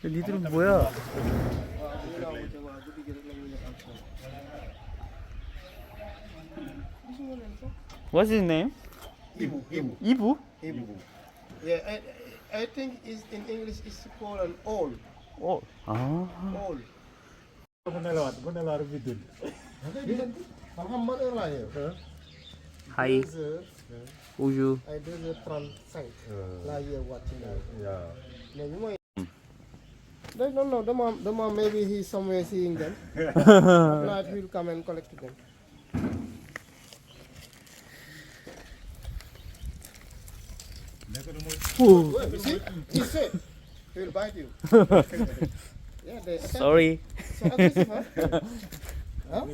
니들은 뭐야? What's his name? Ibu? Yeah, I think is in English is called an owl. Oh. Ah. Owl. Menelawat bidun. Muhammad lahir. Hi. Uju. I do the transact. Lahir watching. Ya. No, the mom maybe he's somewhere seeing them. Night he'll come and collect them. See? He said he will bite you. Yeah, they attack. Sorry. So aggressive, huh? Huh?